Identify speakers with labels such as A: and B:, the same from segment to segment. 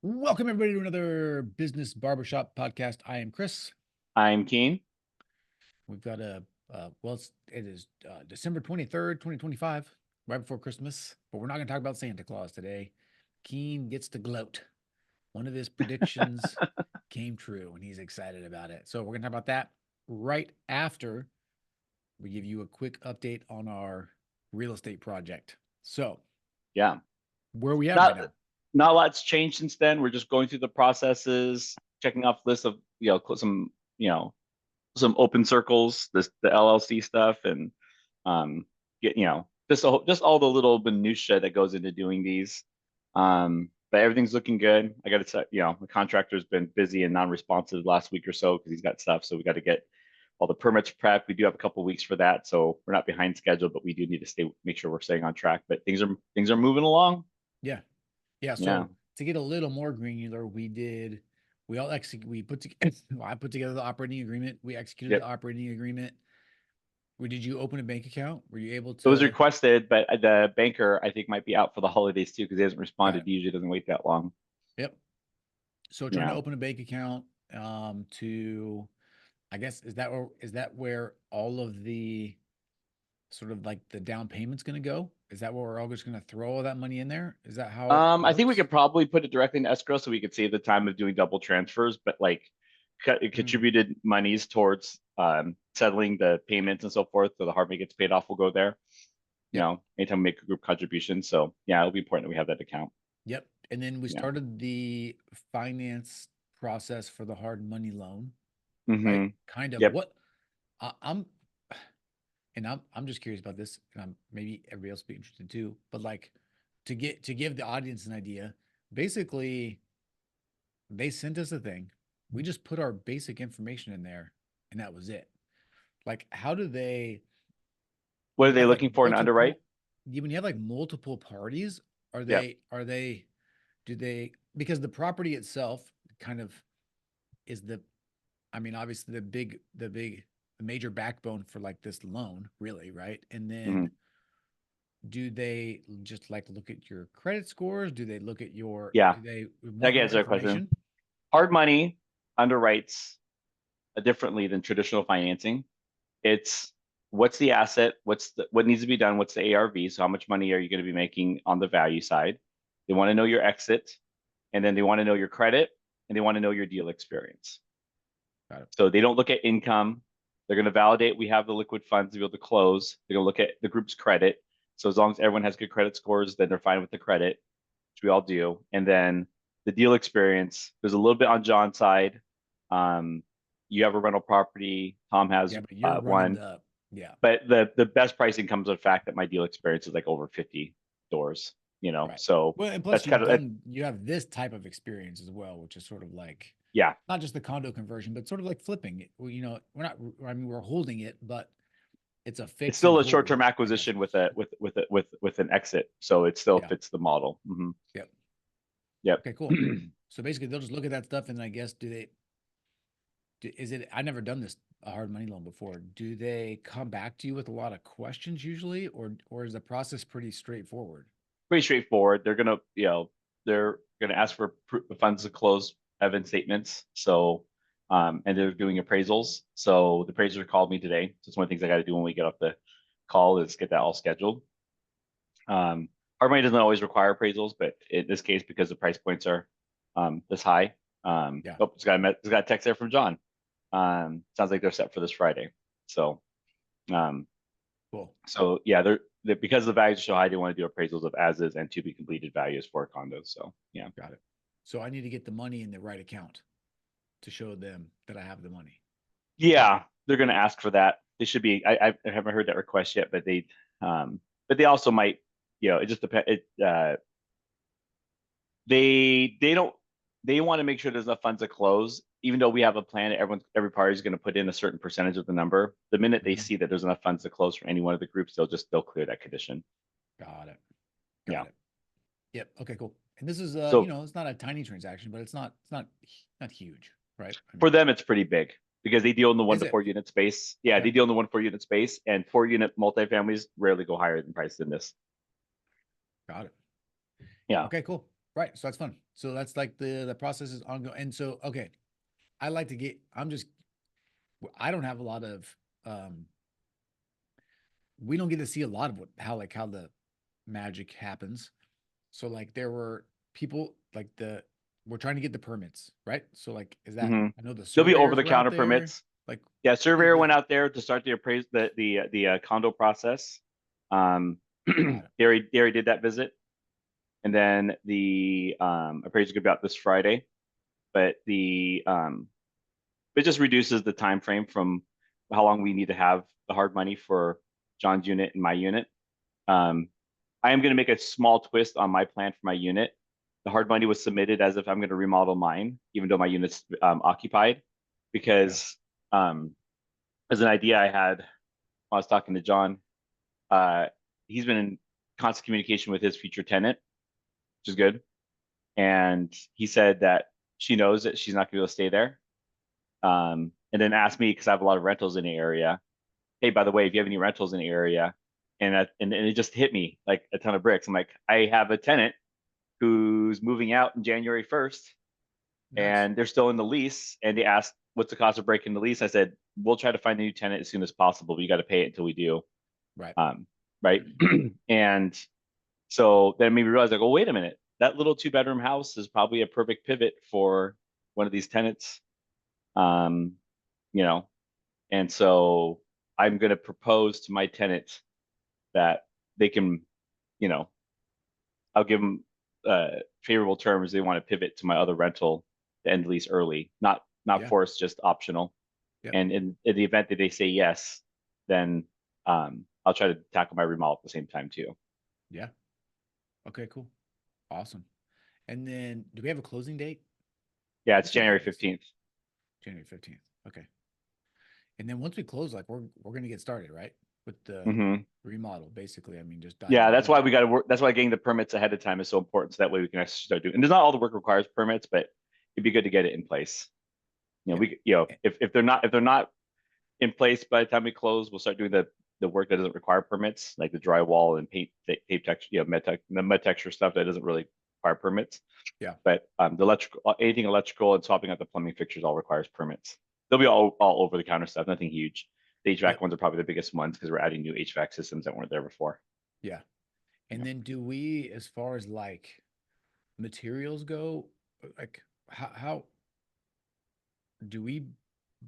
A: Welcome everybody to another Business Barbershop podcast. I am Chris.
B: I'm Keen.
A: We've got it is December 23rd, 2025, right before Christmas, but we're not going to talk about Santa Claus today. Keen gets to gloat. One of his predictions came true and he's excited about it. So we're going to talk about that right after we give you a quick update on our real estate project. So,
B: Yeah,
A: where are we at right
B: not
A: now?
B: not a lot's changed since then. We're just going through the processes, checking off lists of some some open circles, the LLC stuff, and get just all the little minutia that goes into doing these. But everything's looking good. I got to say, the contractor's been busy and non-responsive the last week or so because he's got stuff. So we got to get all the permits prepped. We do have a couple of weeks for that, so we're not behind schedule, but we do need to make sure we're staying on track. But things are moving along.
A: Yeah. Yeah,
B: Yeah.
A: so to get a little more granular, we all execute, we put together, well, I put together the operating agreement. We executed the
B: Yep.
A: operating agreement. Did you open a bank account? Were you able
B: It was
A: to?
B: requested, but the banker I think might be out for the holidays too because he hasn't
A: Got
B: responded.
A: it.
B: He usually doesn't wait that long.
A: Yep. So trying to
B: Yeah.
A: open a bank account to, I guess, is that where all of the sort of like the down payment's going to go? Is that where we're all just going to throw all that money in there? Is that how it
B: I think we
A: works?
B: could probably put it directly in escrow so we could save the time of doing double transfers, but like
A: Mm,
B: contributed monies towards settling the payments and so forth, so the hard money gets paid off will go there.
A: yep.
B: Anytime we make a group contribution. So yeah, it'll be important that we have that account.
A: Yep. And then we
B: Yeah.
A: started the finance process for the hard money loan, right?
B: Hmm.
A: Kind of
B: Yep.
A: what I'm, and I'm just curious about this, and maybe everybody else will be interested too. But like to give the audience an idea, basically they sent us a thing. We just put our basic information in there, and that was it. Like, how do they
B: What
A: when
B: are
A: you
B: they
A: have like
B: looking for in underwrite?
A: multiple when you have like multiple parties, are
B: Yep.
A: they do they because the property itself kind of is the I mean, obviously the major backbone for like this loan, really, right? And
B: Hmm.
A: then do they just like look at your credit scores? Do they look at your,
B: Yeah.
A: do they
B: I
A: want
B: can
A: more
B: answer that question.
A: information?
B: Hard money underwrites differently than traditional financing. It's what's the asset, what needs to be done, what's the ARV, so how much money are you going to be making on the value side. They want to know your exit, and then they want to know your credit, and they want to know your deal experience.
A: Got it.
B: So they don't look at income. They're going to validate we have the liquid funds to be able to close. They're going to look at the group's credit. So as long as everyone has good credit scores, then they're fine with the credit, which we all do. And then the deal experience, there's a little bit on John's side. Um, you have a rental property. Tom has
A: Yeah, but you're running
B: one.
A: the, yeah,
B: But the best pricing comes with the fact that my deal experience is like over 50 doors,
A: right.
B: So
A: Well, and plus
B: that's kind of that.
A: you have this type of experience as well, which is sort of like
B: Yeah.
A: not just the condo conversion, but sort of like flipping it. Well, we're not, I mean, we're holding it, but it's a
B: It's
A: fix and
B: still a
A: hold,
B: short-term
A: I guess.
B: acquisition with an exit, so it still
A: Yeah.
B: fits the model. Hmm.
A: Yep.
B: Yep.
A: Okay, cool. So basically, they'll just look at that stuff, and then I guess is it? I've never done this a hard money loan before. Do they come back to you with a lot of questions usually, or is the process pretty straightforward?
B: Pretty straightforward. They're gonna ask for funds to close Evan statements. So, and they're doing appraisals. So the appraiser called me today. So it's one of the things I got to do when we get off the call is get that all scheduled. Hard money doesn't always require appraisals, but in this case, because the price points are this high,
A: Yeah.
B: oh, it's got a text there from John. Sounds like they're set for this Friday. So, um,
A: Cool.
B: so yeah, they're because the values are so high, they want to do appraisals of as is and to be completed values for condos. So yeah,
A: Got it. So I need to get the money in the right account to show them that I have the money.
B: yeah, they're going to ask for that. They should be. I haven't heard that request yet, but they also might. It just depends. They don't they want to make sure there's enough funds to close. Even though we have a plan, every party is going to put in a certain percentage of the number. The minute they
A: Mhm.
B: see that there's enough funds to close for any one of the groups, they'll clear that condition.
A: Got it.
B: Yeah.
A: Got it. Yep. Okay, cool. And this is
B: So
A: it's not a tiny transaction, but it's not huge, right? I
B: for
A: mean,
B: them, it's pretty big because they deal in the one
A: is
B: to
A: it?
B: four unit space. Yeah,
A: Okay.
B: they deal in the 1 to 4 unit space, and 4 unit multifamilies rarely go higher than price than this.
A: Got it.
B: Yeah.
A: Okay, cool. Right. So that's fun. So that's like the process is ongoing. And so, okay, I like to get, I don't have a lot of, um, we don't get to see a lot of how the magic happens. So like there were people like we're trying to get the permits, right? So like,
B: Hmm.
A: I know the
B: There'll be over
A: surveyors
B: the
A: were out
B: counter
A: there.
B: permits.
A: Like,
B: Yeah,
A: what did
B: surveyor
A: the,
B: went out there to start the condo process. They
A: got it.
B: already did that visit, and then the appraiser could be out this Friday. But the it just reduces the time frame from how long we need to have the hard money for John's unit and my unit. Um, I am going to make a small twist on my plan for my unit. The hard money was submitted as if I'm going to remodel mine, even though my unit's occupied,
A: Yeah.
B: because as an idea I had when I was talking to John, uh, he's been in constant communication with his future tenant, which is good. And he said that she knows that she's not going to be able to stay there. And then asked me, because I have a lot of rentals in the area, hey, by the way, if you have any rentals in the area, and it just hit me like a ton of bricks. I'm like, I have a tenant who's moving out in January 1st,
A: Nice.
B: and they're still in the lease. And they asked, what's the cost of breaking the lease? I said, we'll try to find a new tenant as soon as possible, but you got to pay it until we do.
A: Right.
B: Right. And so then made me realize, like, oh, wait a minute, that little 2 bedroom house is probably a perfect pivot for one of these tenants. Um, you know, and so I'm going to propose to my tenant that they can, you know, I'll give them favorable terms. They want to pivot to my other rental to end lease early, not
A: Yeah.
B: forced, just optional.
A: Yep.
B: And in the event that they say yes, then I'll try to tackle my remodel at the same time too.
A: Yeah. Okay, cool. Awesome. And then do we have a closing date?
B: Yeah,
A: You
B: it's
A: said
B: January
A: August,
B: 15th.
A: January 15th. Okay. And then once we close, like we're gonna get started, right? With the
B: Hmm.
A: remodel, basically. I mean, just diving
B: Yeah, that's
A: in.
B: why we got to work. That's why getting the permits ahead of time is so important. So that way we can actually start doing. And there's not all the work requires permits, but it'd be good to get it in place.
A: Yeah.
B: If they're not in place by the time we close, we'll start doing the work that doesn't require permits, like the drywall and paint, tape texture, the med texture stuff that doesn't really require permits.
A: Yeah.
B: But the electrical, anything electrical and swapping out the plumbing fixtures all requires permits. They'll be all over the counter stuff, nothing huge. The HVAC
A: Yep.
B: ones are probably the biggest ones because we're adding new HVAC systems that weren't there before.
A: Yeah.
B: Yeah.
A: And then do we, as far as like materials go, like how do we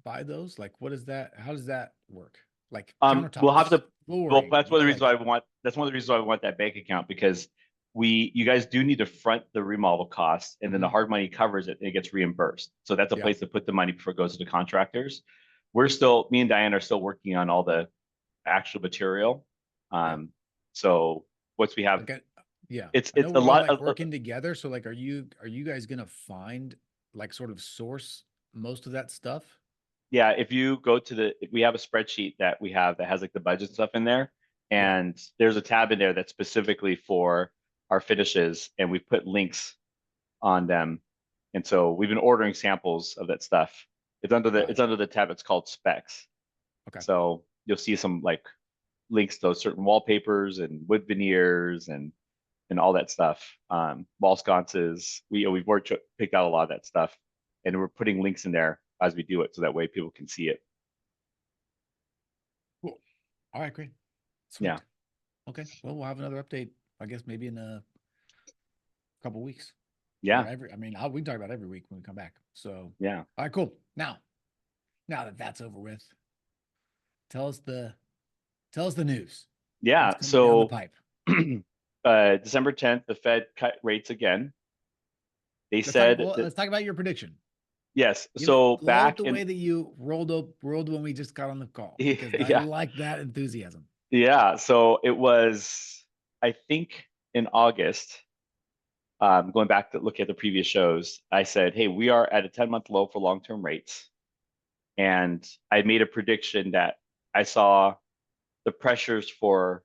A: buy those? Like what is that? How does that work? Like
B: We'll have
A: countertops,
B: to. Well,
A: flooring,
B: that's one of
A: what
B: the reasons
A: like
B: why I want. That's one of the reasons why I want that bank account because you guys do need to front the remodel costs, and then the
A: mhm,
B: hard money covers it and it gets reimbursed. So that's a
A: yeah.
B: place to put the money before it goes to the contractors. Me and Diane are still working on all the actual material.
A: Yep.
B: Um, so once we have,
A: Like yeah. I know
B: it's a
A: we're all
B: lot
A: like
B: of,
A: working together. So like are you guys gonna find like sort of source most of that stuff?
B: yeah, if you go to we have a spreadsheet that we have that has like the budget stuff in there,
A: Yeah.
B: and there's a tab in there that's specifically for our finishes, and we put links on them. And so we've been ordering samples of that stuff.
A: Got
B: It's
A: it.
B: under the tab. It's called specs.
A: Okay.
B: So you'll see some like links to certain wallpapers and wood veneers and all that stuff. Wall sconces. Picked out a lot of that stuff, and we're putting links in there as we do it, so that way people can see it.
A: Cool. All right, great.
B: Yeah.
A: Sweet. Okay. Well, we'll have another update, I guess maybe in a couple weeks or
B: Yeah.
A: I mean, we can talk about every week when we come back. So,
B: Yeah.
A: all right, cool. Now that that's over with, tell us the, tell us the news. What's
B: Yeah.
A: coming down the
B: So
A: pipe?
B: December 10th, the Fed cut rates again. They
A: Let's talk,
B: said
A: well,
B: that
A: let's talk about your prediction.
B: yes.
A: Give it,
B: So
A: blow it
B: back
A: the
B: in
A: way that you rolled when we just got on the call, because I
B: yeah.
A: like that enthusiasm.
B: Yeah. So it was, I think in August, going back to look at the previous shows, I said, hey, we are at a 10-month low for long-term rates. And I made a prediction that I saw the pressures for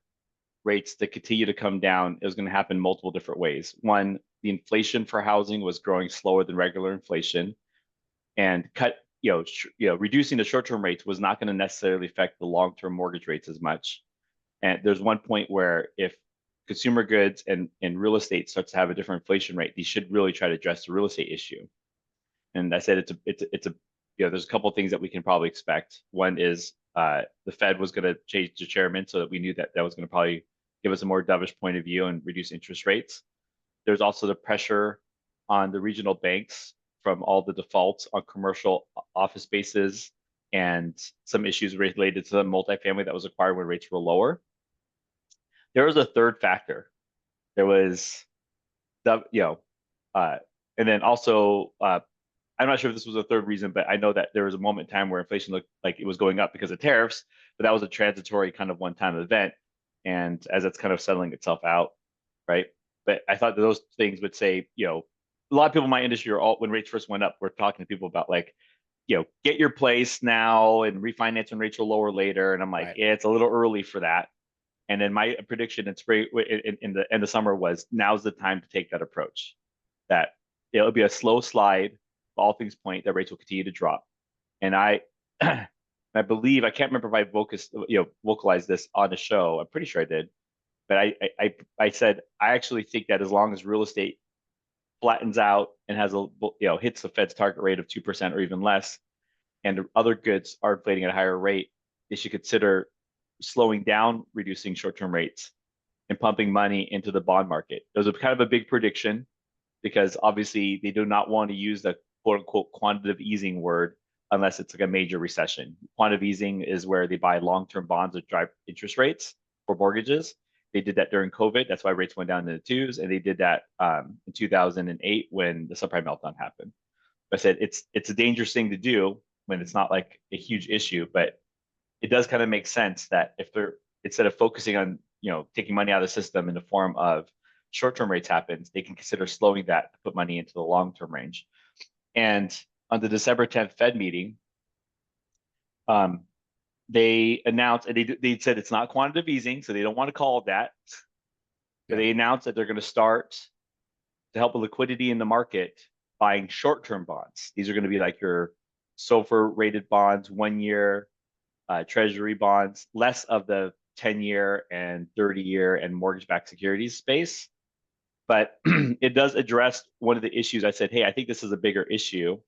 B: rates to continue to come down. It was going to happen multiple different ways. One, the inflation for housing was growing slower than regular inflation, and reducing the short-term rates was not going to necessarily affect the long-term mortgage rates as much. And there's one point where if consumer goods and real estate starts to have a different inflation rate, these should really try to address the real estate issue. And I said it's a there's a couple of things that we can probably expect. One is the Fed was going to change the chairman, so that we knew that that was going to probably give us a more dovish point of view and reduce interest rates. There's also the pressure on the regional banks from all the defaults on commercial office spaces and some issues related to the multifamily that was acquired when rates were lower. There was a third factor. There was the and then also I'm not sure if this was a third reason, but I know that there was a moment in time where inflation looked like it was going up because of tariffs, but that was a transitory kind of one-time event. And as it's kind of settling itself out, right? But I thought that those things would say, a lot of people in my industry are all, when rates first went up, we're talking to people about like, get your place now and refinance when rates are lower later. And I'm like,
A: Right.
B: yeah, it's a little early for that. And then my prediction in spring in the end of summer was now's the time to take that approach. That it'll be a slow slide. All things point that rates will continue to drop. And I I believe, I can't remember if I vocalized this on the show. I'm pretty sure I did. But I said I actually think that as long as real estate flattens out and has hits the Fed's target rate of 2% or even less, and other goods are inflating at a higher rate, they should consider slowing down reducing short-term rates and pumping money into the bond market. It was kind of a big prediction because obviously they do not want to use the quote unquote quantitative easing word unless it's like a major recession. Quantitative easing is where they buy long-term bonds that drive interest rates for mortgages. They did that during COVID. That's why rates went down to the twos. And they did that in 2008 when the subprime meltdown happened. I said it's a dangerous thing to do when it's not like a huge issue, but it does kind of make sense that if they're, instead of focusing on taking money out of the system in the form of short-term rates happens, they can consider slowing that to put money into the long-term range. And on the December 10th Fed meeting, they announced, and they said it's not quantitative easing, so they don't want to call it that. But they announced that they're going to start to help with liquidity in the market buying short-term bonds. These are going to be like your SOFR rated bonds, 1 year treasury bonds, less of the 10-year and 30-year and mortgage-backed securities space. But it does address one of the issues. I said, hey, I think this is a bigger issue,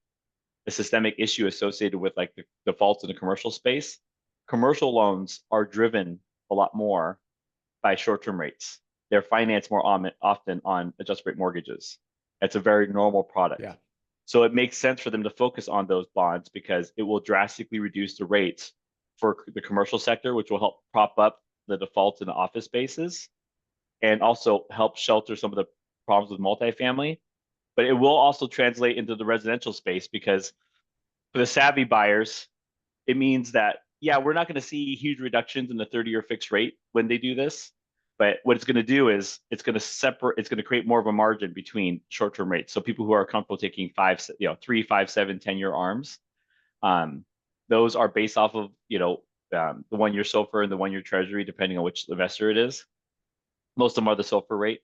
B: a systemic issue associated with like the defaults in the commercial space. Commercial loans are driven a lot more by short-term rates. They're financed more often on adjustable rate mortgages. It's a very normal product.
A: Yeah.
B: So it makes sense for them to focus on those bonds because it will drastically reduce the rates for the commercial sector, which will help prop up the defaults in the office spaces and also help shelter some of the problems with multifamily. But it will also translate into the residential space because for the savvy buyers, it means that, yeah, we're not going to see huge reductions in the 30-year fixed rate when they do this. But what it's going to do is it's going to create more of a margin between short-term rates. So people who are comfortable taking 3, 5, 7, 10-year ARMs, those are based off of, the 1 year SOFR and the 1 year treasury, depending on which investor it is. Most of them are the SOFR rate.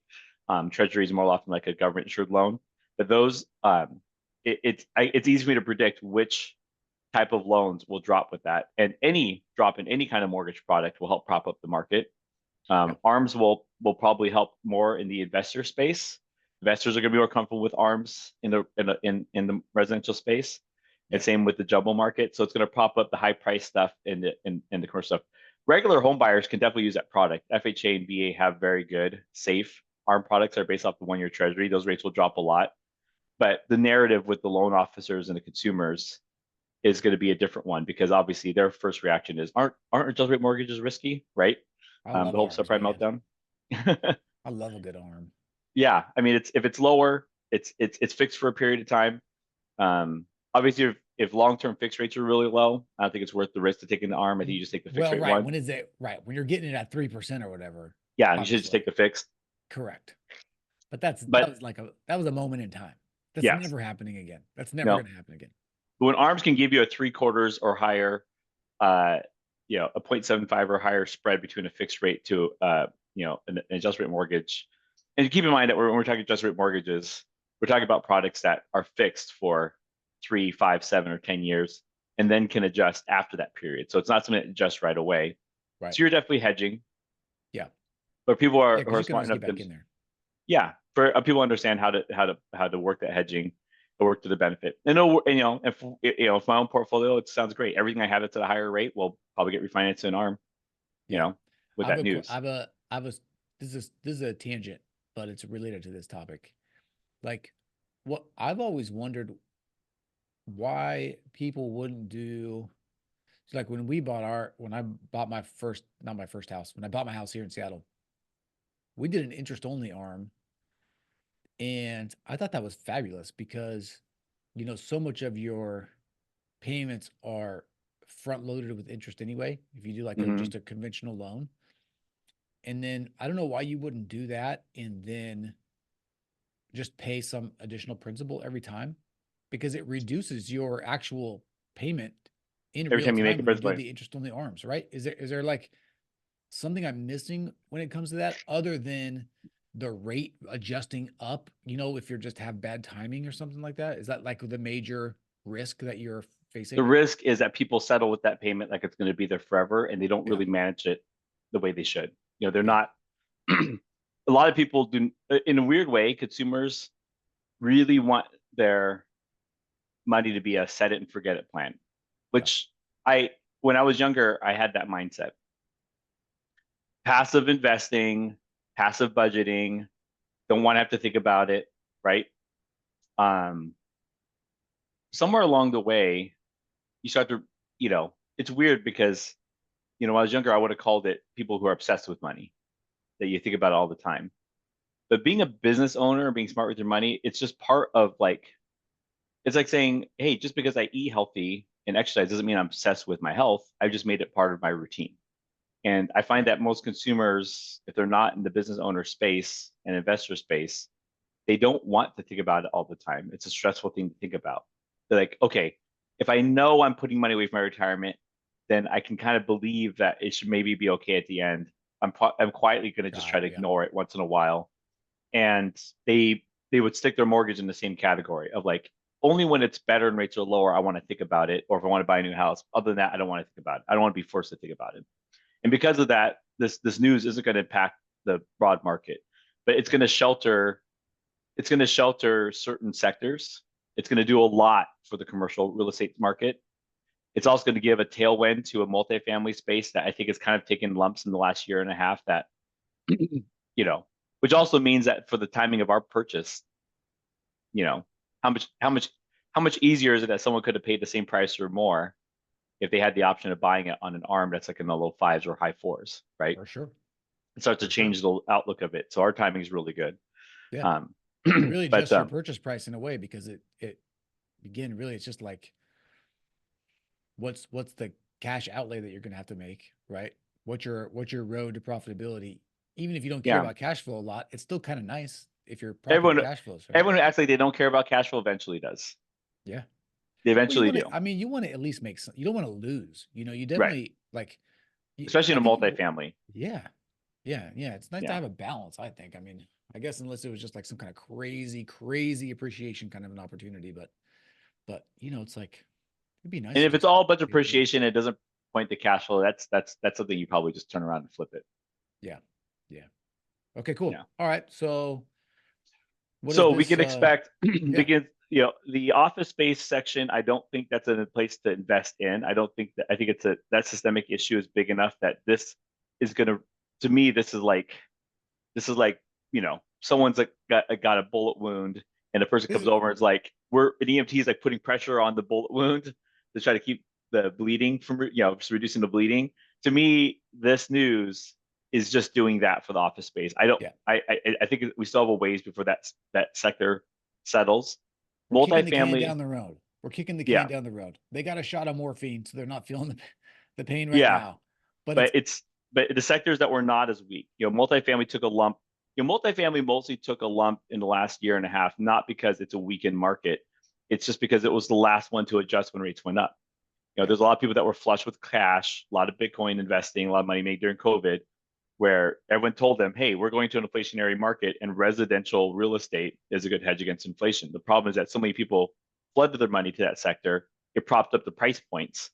B: Treasury is more often like a government insured loan. But those, it's easy for me to predict which type of loans will drop with that. And any drop in any kind of mortgage product will help prop up the market. ARMs will probably help more in the investor space. Investors are going to be more comfortable with ARMs in the residential space. And same with the jumbo market. So it's going to prop up the high price stuff in the commercial stuff. Regular home buyers can definitely use that product. FHA and VA have very good, safe ARM products that are based off the 1 year treasury. Those rates will drop a lot. But the narrative with the loan officers and the consumers is going to be a different one because obviously their first reaction is aren't adjustable rate mortgages risky, right?
A: I
B: The
A: love
B: whole
A: ARMs,
B: subprime
A: man.
B: meltdown.
A: I love a good ARM.
B: Yeah, I mean, if it's lower, it's fixed for a period of time. Obviously, if long-term fixed rates are really low, I don't think it's worth the risk to take an ARM. I think you just take the fixed
A: Well,
B: rate
A: right.
B: one.
A: When is it? Right. When you're getting it at 3% or whatever.
B: Yeah, you should just take
A: Obviously.
B: the fixed.
A: Correct. But that
B: But
A: was a moment in time. That's
B: yes,
A: never happening again. That's never
B: no.
A: going to happen again.
B: When ARMs can give you a 3/4 or higher, a 0.75 or higher spread between a fixed rate to an adjustable rate mortgage. And keep in mind that when we're talking adjustable rate mortgages, we're talking about products that are fixed for 3, 5, 7, or 10 years, and then can adjust after that period. So it's not something that adjusts right away.
A: Right.
B: So you're definitely hedging.
A: Yeah.
B: but people
A: Yeah,
B: who
A: because
B: are
A: you can
B: smart
A: always
B: enough
A: get
B: to,
A: back in there.
B: yeah, for people understand how to work that hedging, to work to the benefit. And if if my own portfolio, it sounds great. Everything I have that's at a higher rate will probably get refinanced to an arm, you
A: Yeah.
B: know, with
A: I have
B: that
A: a, que-
B: news.
A: I have a, this is a tangent, but it's related to this topic. Like, what I've always wondered why people wouldn't do, so like when I bought my first, not my first house, when I bought my house here in Seattle, we did an interest only arm. And I thought that was fabulous because, so much of your payments are front loaded with interest anyway, if you do like
B: Hmm.
A: just a conventional loan. And then I don't know why you wouldn't do that and then just pay some additional principal every time, because it reduces your actual payment in
B: Every
A: real
B: time you make
A: time
B: a
A: when you do
B: principal,
A: the interest only arms, right? Is there like something I'm missing when it comes to that other than the rate adjusting up, if you're just have bad timing or something like that? Is that like the major risk that you're
B: the
A: facing?
B: risk is that people settle with that payment like it's going to be there forever, and they don't
A: Yeah.
B: really manage it the way they should. They're
A: Yeah.
B: not. A lot of people do, in a weird way. Consumers really want their money to be a set it and forget it plan,
A: Yeah.
B: which I, when I was younger, I had that mindset. Passive investing, passive budgeting, don't want to have to think about it, right? Um, Somewhere along the way, you start to, it's weird because, when I was younger, I would have called it people who are obsessed with money, that you think about it all the time. But being a business owner and being smart with your money, it's just part of like, it's like saying, hey, just because I eat healthy and exercise doesn't mean I'm obsessed with my health. I've just made it part of my routine. And I find
A: Right.
B: that most consumers, if they're not in the business owner space and investor space, they don't want to think about it all the time. It's a stressful thing to think about. They're like, okay, if I know I'm putting money away for my retirement, then I can kind of believe that it should maybe be okay at the end. I'm quietly going to just try
A: Right.
B: to
A: Yeah.
B: ignore it once in a while. And they would stick their mortgage in the same category of like, only when it's better and rates are lower, I want to think about it. Or if I want to buy a new house, other than that, I don't want to think about it. I don't want to be forced to think about it. And because of that, this news isn't going to impact the broad market, but
A: Yeah.
B: it's going to shelter certain sectors. It's going to do a lot for the commercial real estate market. It's also going to give a tailwind to a multifamily space that I think has kind of taken lumps in the last year and a half. That you know, which also means that for the timing of our purchase, you know, how much how much how much easier is it that someone could have paid the same price or more if they had the option of buying it on an arm that's like in the low fives or high fours, right?
A: For sure.
B: It starts to
A: For sure.
B: change the outlook of it. So our timing is really good.
A: Yeah.
B: Um,
A: It really
B: but
A: adjusts your purchase price in a way because it again, really, it's just like what's the cash outlay that you're going to have to make, right? What's your road to profitability? Even if you don't care
B: yeah,
A: about cash flow a lot, it's still kind of nice if you're profiting
B: everyone
A: cash flows, right?
B: everyone who acts like they don't care about cash flow eventually does.
A: Yeah.
B: They
A: Well, you
B: eventually
A: want
B: do,
A: to, I mean, you want to at least make some, you don't want to lose, you
B: right?
A: definitely like,
B: Especially
A: I
B: in a
A: think,
B: multifamily.
A: yeah, yeah. It's nice to
B: Yeah,
A: have a balance, I think. I mean, I guess unless it was just like some kind of crazy appreciation kind of an opportunity, but it's like, it'd be nice
B: and
A: to
B: if it's
A: just
B: all budget
A: take the,
B: appreciation, it doesn't point to cash flow. That's something you probably just turn around and flip it.
A: yeah, yeah. Okay, cool.
B: Yeah.
A: All right. So what is
B: So we
A: this?
B: can expect
A: Yeah,
B: because the office space section. I don't think that's a place to invest in. I don't think that. I think it's a that systemic issue is big enough that this is gonna. To me, this is like someone's like got a bullet wound, and the person
A: this
B: comes
A: is,
B: over and is like, we're an EMT is like putting pressure on the bullet wound to try to keep the bleeding from just reducing the bleeding. To me, this news is just doing that for the office space. I don't.
A: yeah.
B: I think we still have a ways before that sector settles.
A: We're kicking the can
B: Multifamily,
A: down the road. We're kicking the can
B: yeah,
A: down the road. They got a shot of morphine, so they're not feeling the pain right
B: yeah,
A: now. But
B: but
A: it's
B: the sectors that were not as weak. Multifamily took a lump. Multifamily mostly took a lump in the last year and a half, not because it's a weakened market. It's just because it was the last one to adjust when rates went up.
A: yeah,
B: There's a lot of people that were flush with cash, a lot of Bitcoin investing, a lot of money made during COVID, where everyone told them, hey, we're going to an inflationary market and residential real estate is a good hedge against inflation. The problem is that so many people flooded their money to that sector. It propped up the price points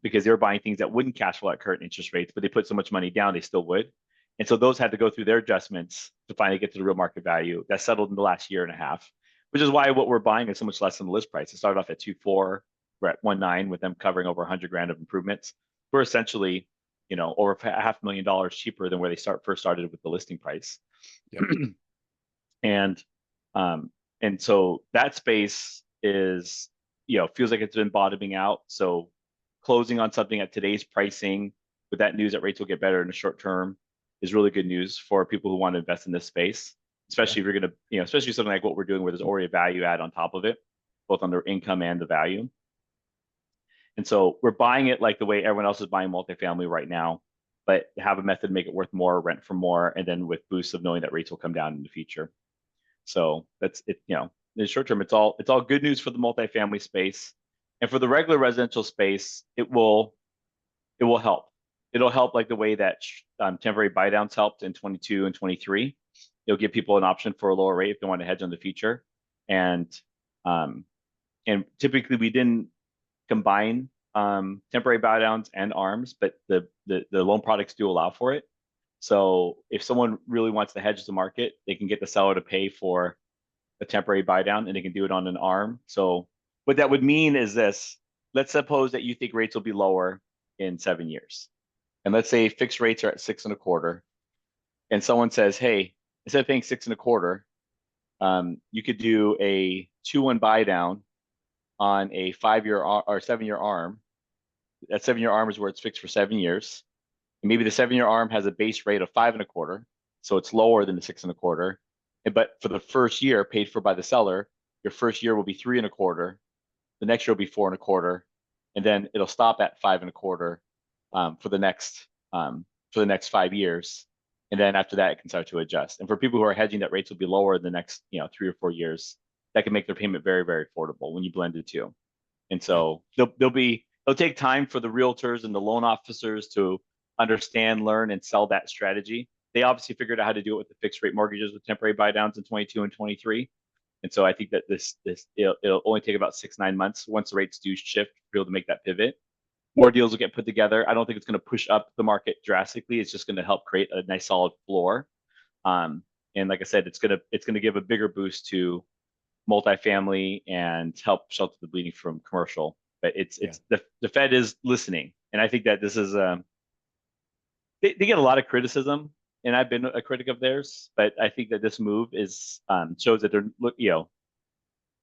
B: because they were buying things that wouldn't cash flow at current interest rates, but they put so much money down, they still would. And so those had to go through their adjustments to finally get to the real market value. That settled in the last year and a half, which is why what we're buying is so much less than the list price. It started off at 2.4, we're at 1.9 with them covering over 100 grand of improvements. We're essentially, over $500,000 cheaper than where they first started with the listing price.
A: Yep.
B: And and so that space is, feels like it's been bottoming out. So closing on something at today's pricing with that news that rates will get better in the short term is really good news for people who want to invest in this space, especially if you're going to, especially something like what we're doing where there's already a value add on top of it, both on their income and the value. And so we're buying it like the way everyone else is buying multifamily right now, but have a method to make it worth more, rent for more, and then with boosts of knowing that rates will come down in the future. So that's it. In the short term, it's all good news for the multifamily space, and for the regular residential space, it will help. It'll help like the way that temporary buy downs helped in 22 and 23. It'll give people an option for a lower rate if they want to hedge on the future, and typically we didn't combine temporary buy downs and ARMs, but the loan products do allow for it. So if someone really wants to hedge the market, they can get the seller to pay for a temporary buy down and they can do it on an ARM. So what that would mean is this: let's suppose that you think rates will be lower in 7 years. And let's say fixed rates are at 6.25. And someone says, hey, instead of paying 6.25, you could do a 2-1 buy down on a 5-year or 7-year ARM. That 7-year ARM is where it's fixed for 7 years. And maybe the 7-year ARM has a base rate of 5.25, so it's lower than the 6.25. But for the first year paid for by the seller, your first year will be 3.25. The next year will be 4.25, and then it'll stop at 5.25 for the next 5 years. And then after that, it can start to adjust. And for people who are hedging, that rates will be lower in the next 3 or 4 years. That can make their payment very, very affordable when you blend the two. And so it'll take time for the realtors and the loan officers to understand, learn, and sell that strategy. They obviously figured out how to do it with the fixed rate mortgages with temporary buy downs in 22 and 23. And so I think that it'll only take about 6-9 months once the rates do shift to be able to make that pivot. More deals will get put together. I don't think it's going to push up the market drastically. It's just going to help create a nice solid floor. And like I said, it's going to give a bigger boost to multifamily and help shelter the bleeding from commercial. But the Fed is listening, and I think that this is they get a lot of criticism, and I've been a critic of theirs. But I think that this move is shows that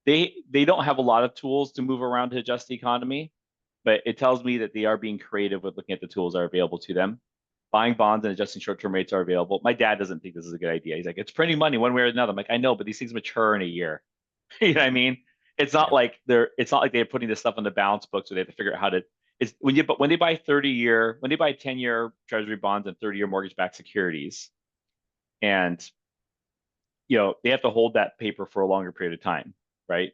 B: they don't have a lot of tools to move around to adjust the economy, but it tells me that they are being creative with looking at the tools that are available to them. Buying bonds and adjusting short-term rates are available. My dad doesn't think this is a good idea. He's like, it's printing money one way or another. I'm like, I know, but these things mature in a year. You know what I mean? It's not like they're putting this stuff on the balance book, so they have to figure out how to. It's when they buy 10-year Treasury bonds and 30-year mortgage-backed securities, and they have to hold that paper for a longer period of time, right?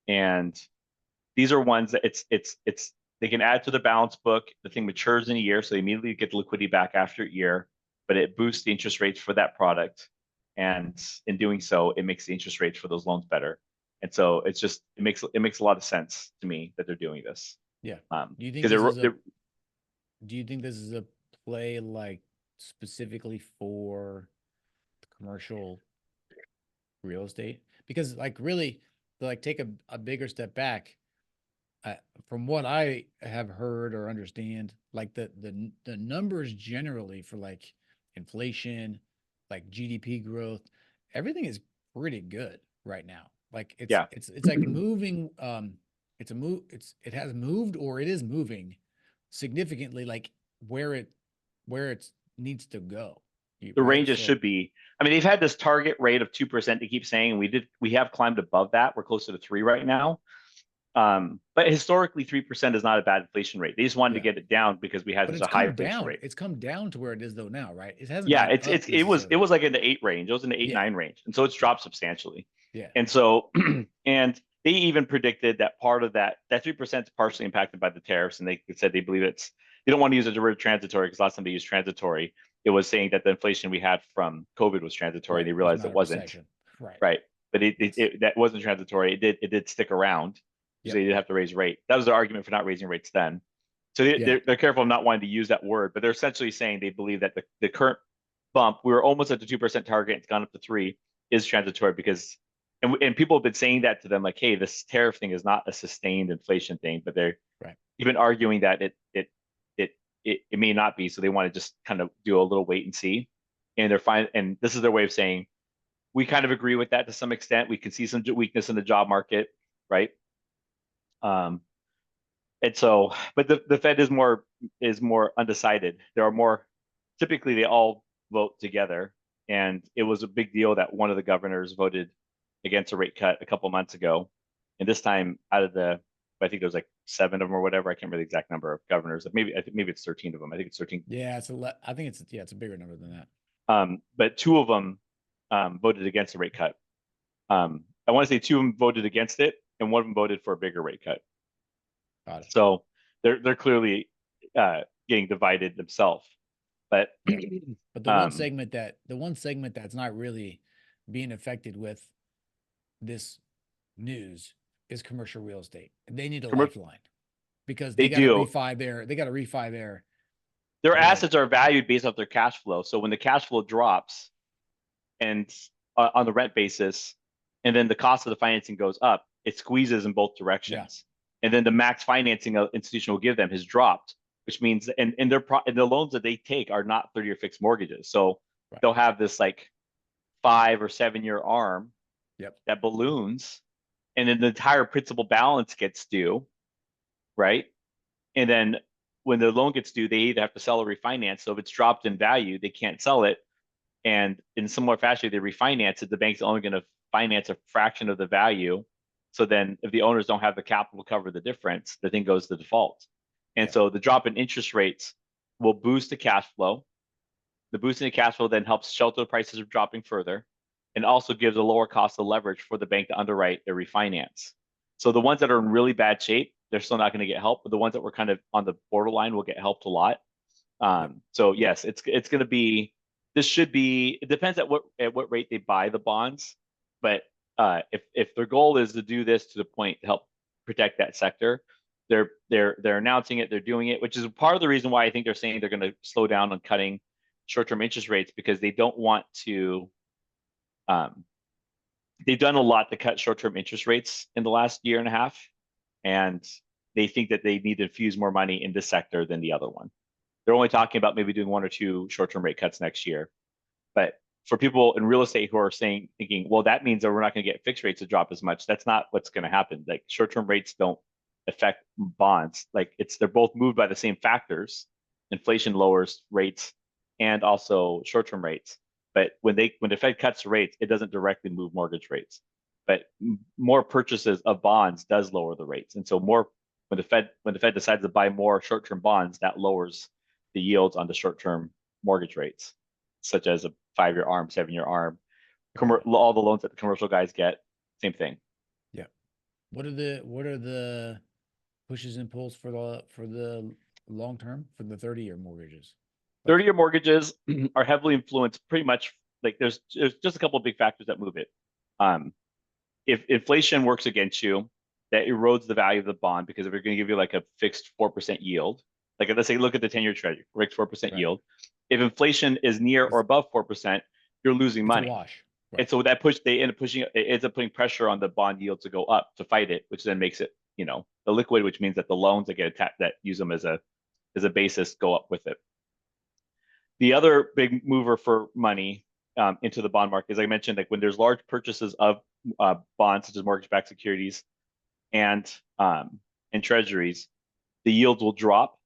B: And these are ones that they can add to the balance book. The thing matures in a year, so they immediately get the liquidity back after a year, but it boosts the interest rates for that product, and in doing so, it makes the interest rates for those loans better. And so it makes a lot of sense to me that they're doing this.
A: Yeah.
B: Do you
A: think this is a play like specifically for commercial real estate? Because like really, like take a bigger step back. From what I have heard or understand, like the numbers generally for like inflation, like GDP growth, everything is pretty good right now. Like it's like moving. It has moved or it is moving significantly, like where it needs to go.
B: The ranges should be. I mean, they've had this target rate of 2%. They keep saying we have climbed above that. We're closer to 3 right now. But historically, 3% is not a bad inflation rate. They just wanted to get it down because we had such a high inflation rate.
A: It's come down to where it is though now, right? It hasn't.
B: Yeah, it was like in the 8 range. It was in the 8-9 range, and so it's dropped substantially.
A: Yeah.
B: And so and they even predicted that part of that 3% is partially impacted by the tariffs, and they said they believe they don't want to use it as a word transitory because last time they used transitory, it was saying that the inflation we had from COVID was transitory.
A: Right.
B: They realized it wasn't.
A: Recession.
B: Right. But that wasn't transitory. It did stick around. So they did have to raise rate. That was their argument for not raising rates then. So they're careful of not wanting to use that word, but they're essentially saying they believe that the current bump, we were almost at the 2% target, it's gone up to 3, is transitory because and people have been saying that to them like, hey, this tariff thing is not a sustained inflation thing, but they're
A: Right.
B: even arguing that it may not be, so they want to just kind of do a little wait and see. And they're fine, and this is their way of saying we kind of agree with that to some extent. We can see some weakness in the job market, right? Um, and so, but the Fed is more undecided. There are more, typically they all vote together, and it was a big deal that one of the governors voted against a rate cut a couple months ago, and this time out of the, I think there was like 7 of them or whatever. I can't remember the exact number of governors. Maybe I think maybe it's 13 of them. I think it's 13.
A: Yeah, I think it's a bigger number than that.
B: But 2 of them voted against the rate cut. I want to say 2 of them voted against it, and 1 of them voted for a bigger rate cut.
A: Got it.
B: So they're clearly getting divided themselves. But
A: Yeah. But the
B: um,
A: one segment that's not really being affected with this news is commercial real estate. They need a lifeline because
B: they
A: they got to
B: do.
A: refi
B: Their
A: their
B: assets are valued based off their cash flow. So when the cash flow drops and on the rent basis, and then the cost of the financing goes up, it squeezes in both directions. And then the max financing an institution will give them has dropped, which means and the loans that they take are not 30-year fixed mortgages. So
A: Right.
B: they'll have this like 5 or 7-year arm
A: Yep.
B: that balloons, and then the entire principal balance gets due, right? And then when the loan gets due, they either have to sell or refinance. So if it's dropped in value, they can't sell it. And in similar fashion, they refinance it. The bank's only going to finance a fraction of the value. So then if the owners don't have the capital to cover the difference, the thing goes to default. And
A: Yeah.
B: so the drop in interest rates will boost the cash flow. The boost in the cash flow then helps shelter the prices from dropping further, and also gives a lower cost of leverage for the bank to underwrite their refinance. So the ones that are in really bad shape, they're still not going to get help, but the ones that were kind of on the borderline will get helped a lot. So yes, it's going to be. This should be. It depends at what rate they buy the bonds, but if their goal is to do this to the point to help protect that sector, they're announcing it, they're doing it, which is part of the reason why I think they're saying they're going to slow down on cutting short-term interest rates, because they don't want to. They've done a lot to cut short-term interest rates in the last year and a half, and they think that they need to infuse more money in this sector than the other one. They're only talking about maybe doing 1 or 2 short-term rate cuts next year. But for people in real estate who are thinking, well, that means that we're not going to get fixed rates to drop as much. That's not what's going to happen. Like short-term rates don't affect bonds. Like they're both moved by the same factors. Inflation lowers rates and also short-term rates. But when the Fed cuts rates, it doesn't directly move mortgage rates. But more purchases of bonds does lower the rates. And so when the Fed decides to buy more short-term bonds, that lowers the yields on the short-term mortgage rates, such as a 5-year ARM, 7-year ARM, all the loans that the commercial guys get, same thing.
A: Yeah. What are the pushes and pulls for the long term for the 30-year mortgages?
B: 30-year mortgages are heavily influenced pretty much, like there's just a couple of big factors that move it. If inflation works against you, that erodes the value of the bond, because if they're going to give you like a fixed 4% yield, like let's say look at the 10-year treasury, fixed 4% yield. If inflation is near or above 4%, you're losing money.
A: It's a wash.
B: Right. And so they end up it ends up putting pressure on the bond yield to go up to fight it, which then makes it, illiquid, which means that the loans that get attacked that use them as a basis go up with it. The other big mover for money into the bond market, as I mentioned, like when there's large purchases of bonds such as mortgage-backed securities and treasuries, the yields will drop,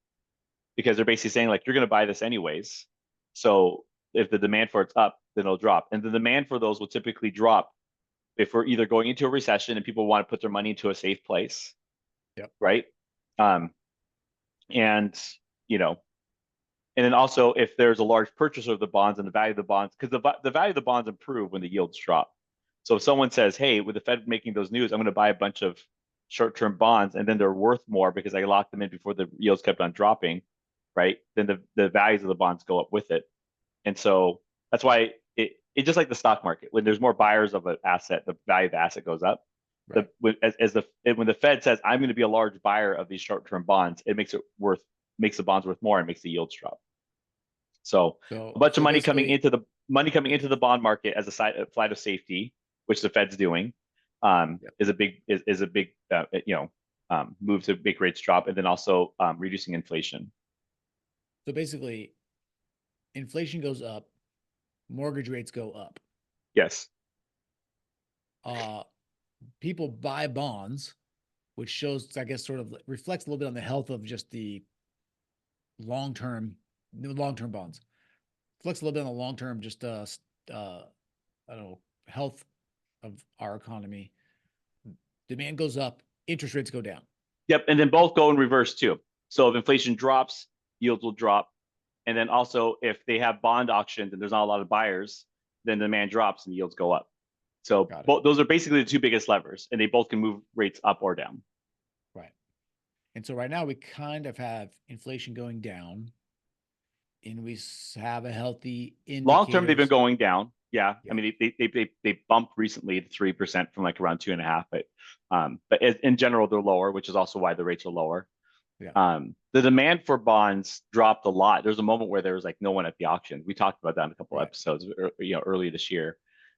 B: because they're basically saying like, you're going to buy this anyways. So if the demand for it's up, then it'll drop. And the demand for those will typically drop if we're either going into a recession and people want to put their money into a safe place.
A: Yep.
B: Right. And then also if there's a large purchaser of the bonds and the value of the bonds, because the value of the bonds improve when the yields drop. So if someone says, hey, with the Fed making those news, I'm going to buy a bunch of short-term bonds, and then they're worth more because I locked them in before the yields kept on dropping, right? Then the values of the bonds go up with it. And so that's why it just like the stock market, when there's more buyers of an asset, the value of the asset goes up. Right. When the Fed says, I'm going to be a large buyer of these short-term bonds, it makes the bonds worth more and makes the yields drop. So
A: So
B: a bunch of money coming
A: basically,
B: into the bond market as a flight of safety, which the Fed's doing,
A: yep.
B: is a big move to make rates drop, and then also reducing inflation.
A: So basically, inflation goes up, mortgage rates go up.
B: Yes.
A: Uh, People buy bonds, which shows, I guess, sort of reflects a little bit on the health of just the long term bonds. Reflects a little bit on the long term, just I don't know, health of our economy. Demand goes up, interest rates go down.
B: Yep, and then both go in reverse too. So if inflation drops, yields will drop. And then also if they have bond auctions and there's not a lot of buyers, then demand drops and yields go up. So
A: Got it.
B: both those are basically the two biggest levers, and they both can move rates up or down.
A: Right. And so right now we kind of have inflation going down, and we have a healthy
B: Long term, they've been
A: indicators.
B: going down. Yeah, I
A: Yeah.
B: mean they bumped recently to 3% from like around 2.5, but in general they're lower, which is also why the rates are lower.
A: Yeah.
B: The demand for bonds dropped a lot. There's a moment where there was like no one at the auction. We talked about that in a couple
A: Right.
B: episodes, early this year.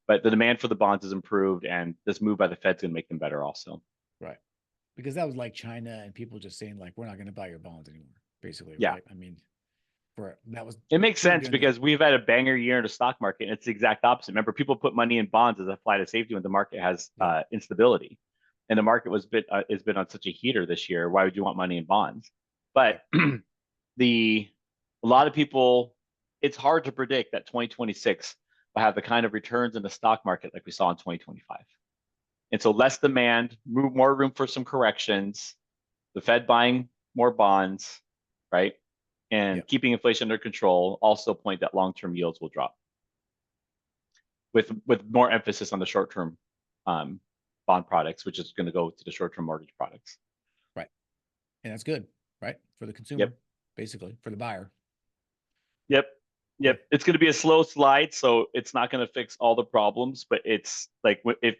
B: But the demand for the bonds has improved, and this move by the Fed's going to make them better also.
A: Right. Because that was like China and people just saying like, we're not going to buy your bonds anymore, basically.
B: Yeah,
A: Right. I mean, that was
B: it makes
A: true
B: sense
A: during the,
B: because we've had a banger year in the stock market, and it's the exact opposite. Remember, people put money in bonds as a flight of safety when the market has
A: yeah.
B: instability, and the market has been on such a heater this year. Why would you want money in bonds? But
A: Right.
B: the a lot of people, it's hard to predict that 2026 will have the kind of returns in the stock market like we saw in 2025. And so less demand, more room for some corrections, the Fed buying more bonds, right?
A: Yeah.
B: And keeping inflation under control also point that long-term yields will drop with more emphasis on the short-term um, bond products, which is going to go to the short-term mortgage products.
A: Right. And that's good, right? For the consumer,
B: Yep.
A: basically, for the buyer.
B: Yep.
A: Cool.
B: Yep. It's going to be a slow slide, so it's not going to fix all the problems, but it's like if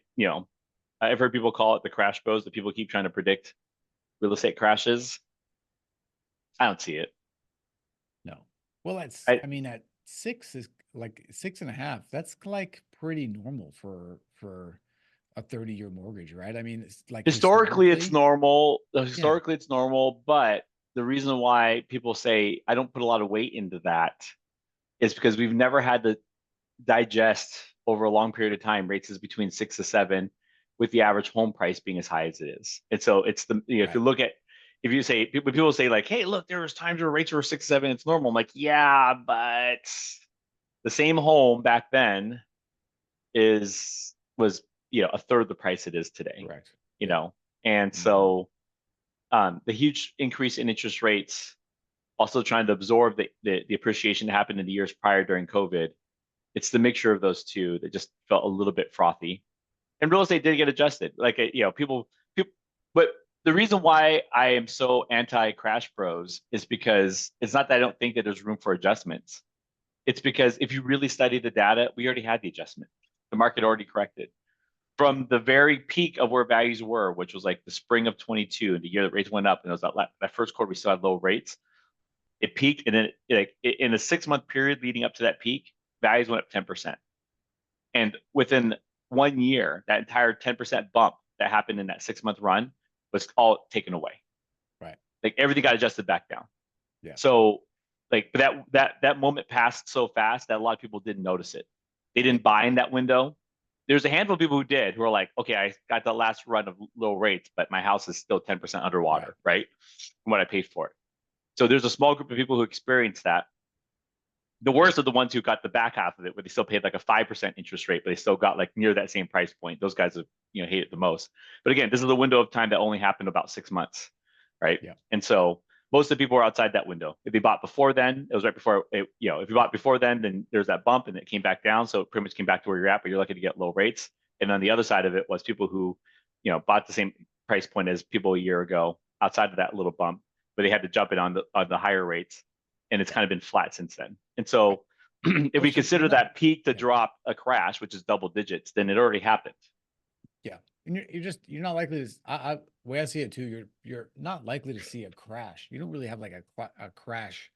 B: I've heard people call it the crash bros, that people keep trying to predict real estate crashes. I don't see it.
A: No. Well, that's,
B: I
A: I mean, at six is like 6.5. That's like pretty normal for a 30-year mortgage, right? I mean, it's like
B: Historically it's
A: historically.
B: normal.
A: Yeah.
B: Historically it's normal, but the reason why people say I don't put a lot of weight into that is because we've never had to digest over a long period of time rates is between 6 to 7, with the average home price being as high as it is. And so it's if
A: Right.
B: you look at, if you say, when people say like, hey, look, there was times where rates were 6 to 7, it's normal. I'm like, yeah, but the same home back then was a third the price it is today.
A: Correct.
B: you
A: Yeah.
B: know and
A: Hmm.
B: so the huge increase in interest rates, also trying to absorb the appreciation that happened in the years prior during COVID. It's the mixture of those two that just felt a little bit frothy. And real estate did get adjusted. Like people, but the reason why I am so anti crash pros is because it's not that I don't think that there's room for adjustments. It's because if you really study the data, we already had the adjustment. The market already corrected
A: Yeah.
B: from the very peak of where values were, which was like the spring of 22, and the year that rates went up, and it was that first quarter we still had low rates. It peaked, and then in a 6 month period leading up to that peak, values went up 10%. And within 1 year, that entire 10% bump that happened in that 6 month run was all taken away.
A: Right.
B: Like everything got adjusted back down.
A: Yeah.
B: So like, but that moment passed so fast that a lot of people didn't notice it. They
A: Yeah.
B: didn't buy in that window. There's a handful of people who did, who are like, okay, I got the last run of low rates, but my house is still 10%
A: Right.
B: underwater, right? From what I paid for it. So there's a small group of people who experienced that. The worst are the ones who got the back half of it, where they still paid like a 5% interest rate, but they still got like near that same price point. Those guys have hate it the most. But again, this is a window of time that only happened about 6 months, right?
A: Yeah.
B: And so most of the people were outside that window. If they bought before then, it was right before it, if you bought before then there's that bump and it came back down. So it pretty much came back to where you're at, but you're lucky to get low rates. And on the other side of it was people who, bought the same price point as people a year ago outside of that little bump, but they had to jump it on the higher rates, and it's
A: Yeah.
B: kind of been flat since then. And
A: Right.
B: so if
A: Well,
B: we
A: so you're
B: consider
A: not.
B: that peak to
A: Yeah.
B: drop a crash, which is double digits, then it already happened.
A: Yeah. And you're not likely to. Way I see it too. You're not likely to see a crash. You don't really have like a crash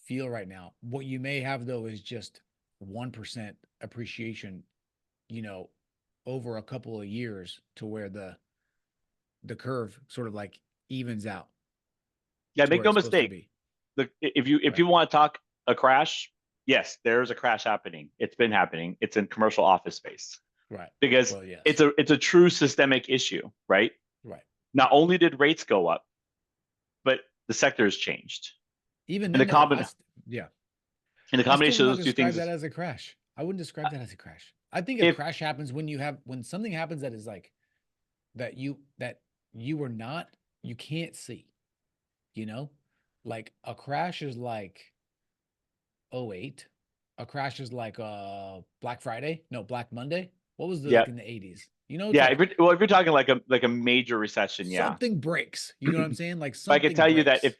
A: feel right now. What you may have though is just 1% appreciation, you know, over a couple of years to where the curve sort of like evens out
B: Yeah,
A: to
B: make
A: where
B: no
A: it's supposed to
B: mistake.
A: be.
B: If
A: Right.
B: you want to talk a crash, yes, there's a crash happening. It's been happening. It's in commercial office space
A: Right.
B: because
A: Well, yes.
B: it's a true systemic issue, right?
A: Right.
B: Not only did rates go up, but the sector has changed.
A: Even
B: And
A: then though, yeah,
B: the
A: I still
B: combination
A: would
B: of
A: not
B: those two
A: describe
B: things
A: that
B: is
A: as a crash. I wouldn't describe that as a crash. I think a
B: if
A: crash happens when when something happens that is like that you were not you can't see, you know? Like a crash is like '08. A crash is like Black Friday, no, Black Monday. What was the
B: yeah,
A: like in the '80s? You know, it's
B: yeah,
A: like
B: if you're talking like a major recession, yeah.
A: something breaks. You know what I'm saying? Like
B: But I can
A: something
B: tell you that
A: breaks.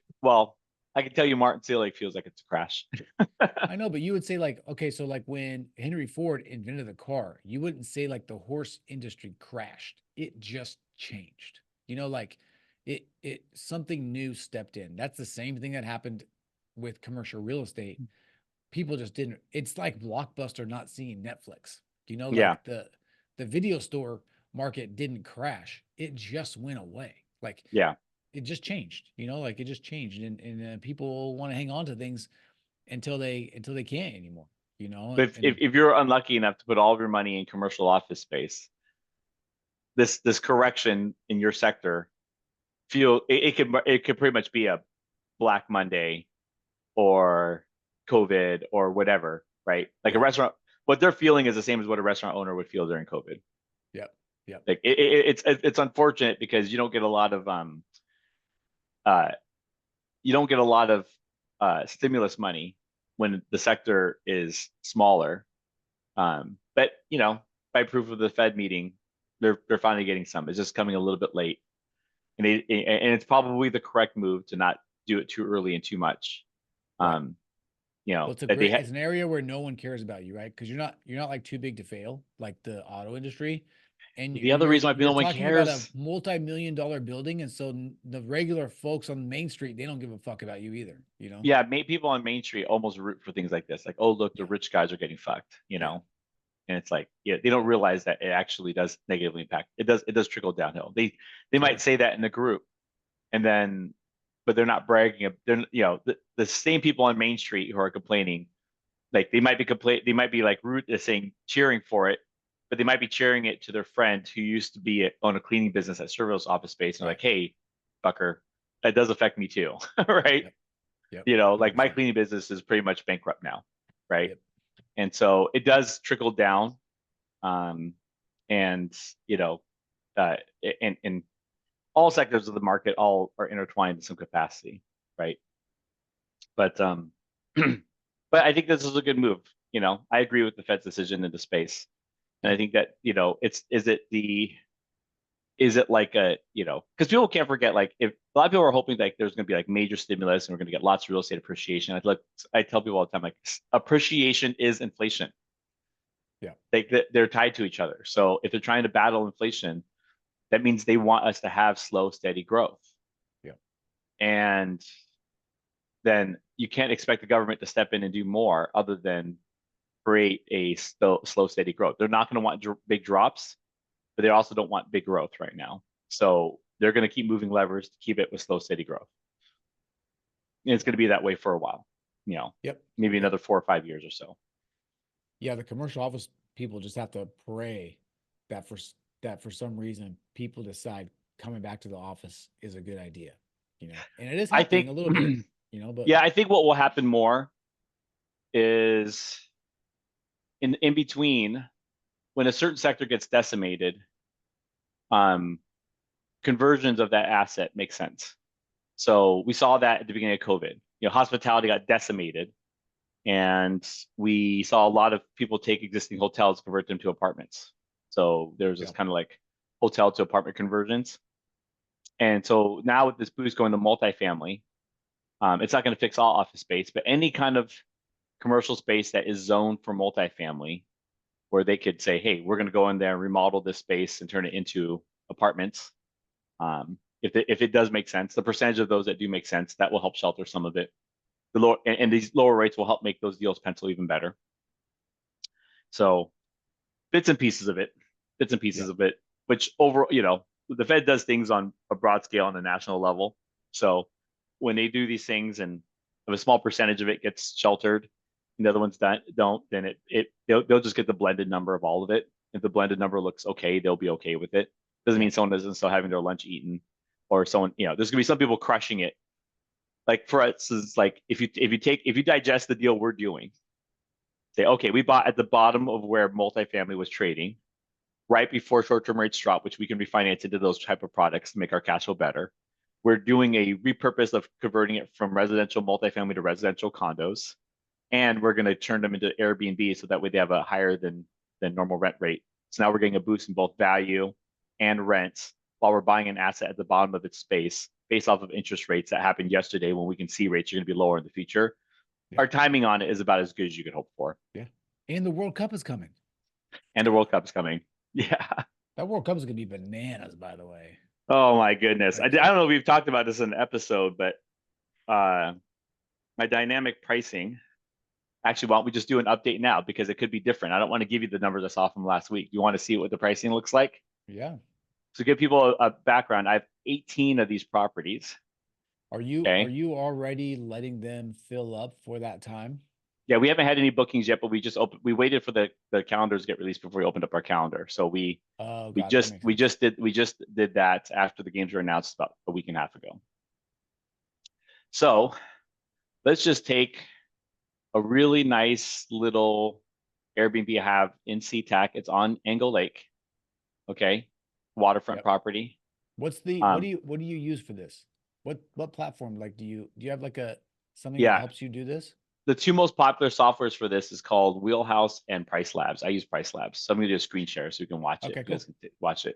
B: I can tell you Martin Seal Lake feels like it's a crash.
A: I know, but you would say like, okay, so like when Henry Ford invented the car, you wouldn't say like the horse industry crashed. It just changed. You know, like it something new stepped in. That's the same thing that happened with commercial real estate. People just didn't. It's like Blockbuster not seeing Netflix. You know,
B: Yeah,
A: like the video store market didn't crash. It just went away. Like
B: yeah.
A: it just changed. You know, like it just changed, and people want to hang on to things until they can't anymore, you know,
B: But
A: and
B: if you're unlucky enough to put all of your money in commercial office space, this correction in your sector it could pretty much be a Black Monday or COVID or whatever, right? Like a
A: yeah,
B: restaurant, what they're feeling is the same as what a restaurant owner would feel during COVID.
A: yep, yep,
B: Like it's unfortunate because uh you don't get a lot of stimulus money when the sector is smaller. But you know, by proof of the Fed meeting, they're finally getting some. It's just coming a little bit late, and it's probably the correct move to not do it too early and too much.
A: right.
B: Um, you
A: Well,
B: know
A: it's a
B: that they
A: great,
B: had
A: it's an area where no one cares about you, right? Because you're not like too big to fail, like the auto industry,
B: the
A: and
B: other reason why
A: you're
B: no one
A: talking about a
B: cares.
A: multi-million-dollar building, and so the regular folks on Main Street they don't give a fuck about you either, you know?
B: Yeah, people on Main Street almost root for things like this, like, oh look, the
A: Yeah,
B: rich guys are getting fucked, you
A: yeah,
B: know. And it's like, yeah, they don't realize that it actually does negatively impact. It does trickle downhill. They might
A: totally.
B: say that in the group, and then, but they're not bragging. They're the same people on Main Street who are complaining, like they might be like root saying cheering for it, but they might be cheering it to their friend who used to be on a cleaning business at Servios office space, and they're
A: Right.
B: like, hey, fucker, that does affect me too, right?
A: Yep. Yep.
B: You know, like my
A: 100%.
B: cleaning business is pretty much bankrupt now, right?
A: Yep.
B: And so it does trickle down, um, and you know, uh, in all sectors of the market, all are intertwined in some capacity, right? But but I think this is a good move. You know, I agree with the Fed's decision into space, and I
A: Yep.
B: think that it's is it like a because people can't forget, like, if a lot of people are hoping like there's going to be like major stimulus and we're going to get lots of real estate appreciation. I tell people all the time, like, appreciation is inflation.
A: Yeah.
B: Like they're tied to each other. So if they're trying to battle inflation, that means they want us to have slow, steady growth.
A: Yeah.
B: And then you can't expect the government to step in and do more other than create a slow, steady growth. They're not going to want big drops, but they also don't want big growth right now. So they're going to keep moving levers to keep it with slow, steady growth. And it's going to be that way for a while,
A: Yep.
B: maybe
A: Yep.
B: another 4 or 5 years or so.
A: Yeah, the commercial office people just have to pray that that for some reason people decide coming back to the office is a good idea, you know. And it is
B: I
A: happening
B: think,
A: a little bit, you know, but
B: yeah, I think what will happen more is in between when a certain sector gets decimated, um, conversions of that asset make sense. So we saw that at the beginning of COVID. Hospitality got decimated, and we saw a lot of people take existing hotels, convert them to apartments. So there's this
A: yeah,
B: kind of like hotel to apartment conversions. And so now with this boost going to multifamily, it's not going to fix all office space, but any kind of commercial space that is zoned for multifamily, where they could say, hey, we're going to go in there and remodel this space and turn it into apartments. If it does make sense, the percentage of those that do make sense, that will help shelter some of it. the lower and these lower rates will help make those deals pencil even better. So bits and pieces of it, bits and pieces
A: Yeah.
B: of it, which over, the Fed does things on a broad scale on a national level. So when they do these things and if a small percentage of it gets sheltered and the other ones don't, then they'll just get the blended number of all of it. If the blended number looks okay, they'll be okay with it. Doesn't
A: Yeah.
B: mean someone isn't still having their lunch eaten or someone, there's gonna be some people crushing it. Like for us, is like if you digest the deal we're doing, say, okay, we bought at the bottom of where multifamily was trading right before short-term rates drop, which we can refinance into those type of products to make our cash flow better. We're doing a repurpose of converting it from residential multifamily to residential condos, and we're going to turn them into Airbnb so that way they have a higher than normal rent rate. So now we're getting a boost in both value and rents while we're buying an asset at the bottom of its space based off of interest rates that happened yesterday when we can see rates are going to be lower in the future.
A: Yeah.
B: Our timing on it is about as good as you could hope for.
A: Yeah. And the World Cup is coming.
B: And the World Cup is coming. Yeah.
A: That World Cup is going to be bananas, by the way.
B: Oh my goodness. I
A: Like,
B: don't know if we've talked about this in an episode, but my dynamic pricing. Actually, why don't we just do an update now because it could be different. I don't want to give you the numbers I saw from last week. You want to see what the pricing looks like?
A: yeah.
B: So give people a background. I have 18 of these properties.
A: Are
B: Okay.
A: you already letting them fill up for that time?
B: Yeah, we haven't had any bookings yet, but we waited for the calendars to get released before we opened up our calendar. So we
A: Oh,
B: we
A: God, that
B: just
A: makes
B: we
A: sense.
B: just did that after the games were announced about a week and a half ago. So let's just take a really nice little Airbnb I have in SeaTac. It's on Angle Lake. Okay. Waterfront
A: Yep.
B: property.
A: What do you use for this? What platform? Like, do you have like something that
B: Yeah.
A: helps you do this?
B: The two most popular softwares for this is called Wheelhouse and Price Labs. I use Price Labs. So I'm going to do a screen share so you can watch it.
A: Okay,
B: You
A: cool.
B: guys can watch it.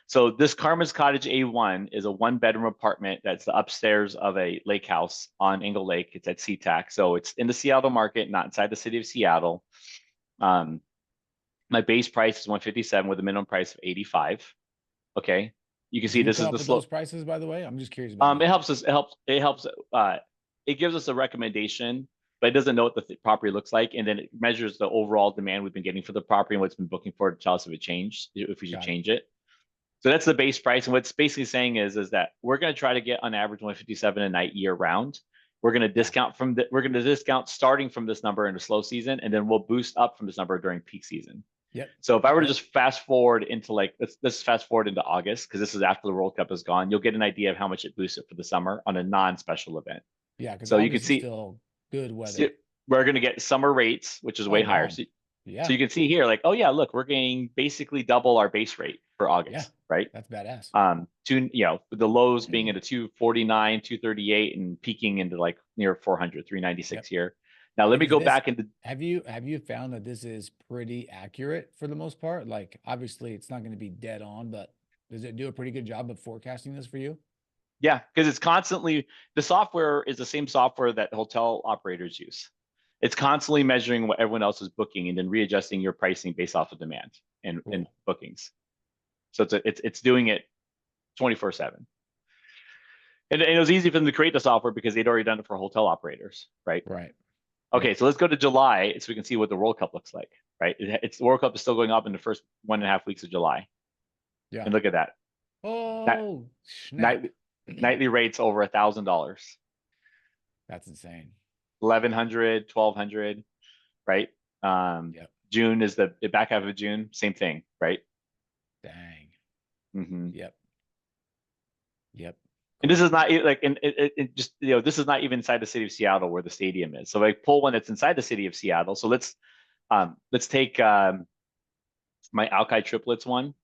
B: So this Karma's Cottage A1 is a 1-bedroom apartment that's the upstairs of a lake house on Angle Lake. It's at SeaTac. So it's in the Seattle market, not inside the city of Seattle. My base price is 157 with a minimum price of 85. Okay. You can
A: Did
B: see
A: you
B: this
A: come
B: is
A: up
B: the
A: with
B: slope.
A: those prices, by the way? I'm just curious about
B: It
A: that.
B: helps us. It gives us a recommendation, but it doesn't know what the property looks like, and then it measures the overall demand we've been getting for the property and what's been booking for it to tell us if it changed, if we should
A: Got it.
B: change it. So that's the base price, and what's basically saying is that we're going to try to get on average 157 a night year round. We're going to discount starting from this number in the slow season, and then we'll boost up from this number during peak season.
A: Yep.
B: So if I were to
A: Yep.
B: just fast forward into let's fast forward into August because this is after the World Cup is gone, you'll get an idea of how much it boosts it for the summer on a non-special event.
A: Yeah, because
B: So you can
A: August is
B: see
A: still good weather.
B: we're going to get summer rates, which is way higher.
A: bomb.
B: So
A: Yeah.
B: you can see here, like, oh yeah, look, we're getting basically double our base rate for August,
A: Yeah.
B: right?
A: That's badass.
B: The lows being at a 249, 238, and peaking into like near 400, 396
A: Yep.
B: here. Now let me
A: And
B: go back into.
A: Have you found that this is pretty accurate for the most part? Like, obviously, it's not going to be dead on, but does it do a pretty good job of forecasting this for you?
B: Yeah, because it's constantly the software is the same software that hotel operators use. It's constantly measuring what everyone else is booking and then readjusting your pricing based off of demand and
A: Cool.
B: bookings. So it's doing it 24/7. And it was easy for them to create the software because they'd already done it for hotel operators, right?
A: Right.
B: Okay, so let's go to July so we can see what the World Cup looks like, right? The World Cup is still going up in the first 1.5 weeks of July.
A: Yeah.
B: And look at that.
A: Oh, snap.
B: Nightly rates over $1,000.
A: That's insane.
B: 1,100, 1,200, right?
A: Yep.
B: June is the back half of June, same thing, right?
A: Dang.
B: Mm-hmm.
A: Yep. Yep.
B: And this is not like, and it just, this is not even inside the city of Seattle where the stadium is. So I pull one that's inside the city of Seattle. So let's take my Alki triplets one.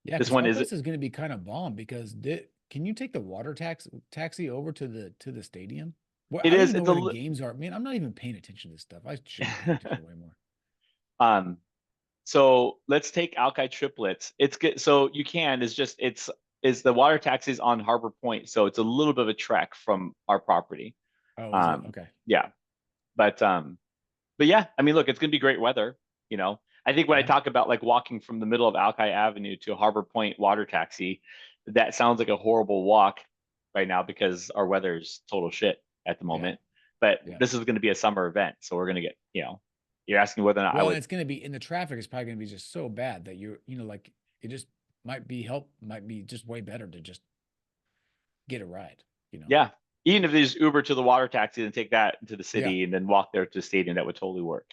A: Yeah,
B: This
A: because
B: one
A: our
B: is
A: place is going to be kind of bomb because can you take the water taxi over to the stadium? Well,
B: it
A: I don't
B: is
A: even
B: it's
A: know
B: a
A: where the
B: li-
A: games are. Man, I'm not even paying attention to this stuff. I should pay attention way more.
B: So let's take Alki triplets. It's good. So you can is the water taxis on Harbor Point. So it's a little bit of a trek from our property.
A: Oh, is it? Okay.
B: Yeah. But yeah, I mean, look, it's gonna be great weather. I think when I
A: Yeah.
B: talk about like walking from the middle of Alki Avenue to Harbor Point water taxi, that sounds like a horrible walk right now because our weather is total shit at the moment. but
A: Yeah.
B: this is going to be a summer event. So we're going to get, you're asking whether or not I
A: Well, and
B: would,
A: it's going to be in the traffic is probably going to be just so bad that like it just might be just way better to just get a ride.
B: yeah. Even if they just Uber to the water taxi and take that into the
A: Yeah.
B: city and then walk there to the stadium, that would totally work.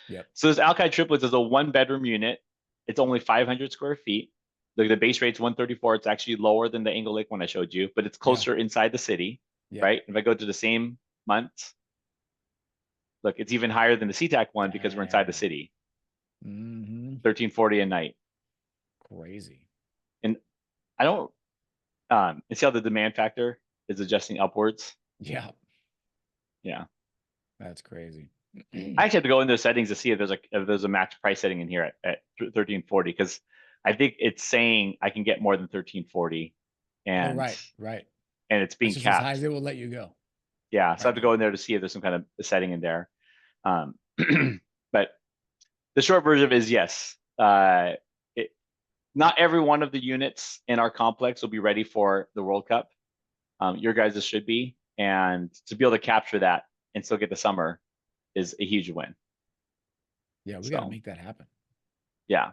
A: Yep.
B: So this Alki Triplets is a 1-bedroom unit. It's only 500 square feet. The base rate's 134. It's actually lower than the Angle Lake one I showed you, but it's closer inside the city,
A: Yeah.
B: right? If I go to the same months, look, it's even higher than the SeaTac one because we're inside the
A: Dang.
B: city.
A: Mm-hmm.
B: 1340 a night.
A: Crazy.
B: And I don't and see how the demand factor is adjusting upwards.
A: Yeah.
B: Yeah.
A: That's crazy.
B: I actually have to go into the settings to see if there's a max price setting in here at 1340 because I think it's saying I can get more than 1340
A: Oh,
B: and
A: right.
B: and it's being
A: That's just as high
B: capped.
A: as it will let you go
B: Yeah, so I have
A: right
B: to go
A: now.
B: in there to see if there's some kind of setting in there. Um, but the short version of it is yes. Not every one of the units in our complex will be ready for the World Cup. Your guys' should be, and to be able to capture that and still get the summer is a huge win.
A: Yeah, we got to
B: So
A: make that happen.
B: yeah,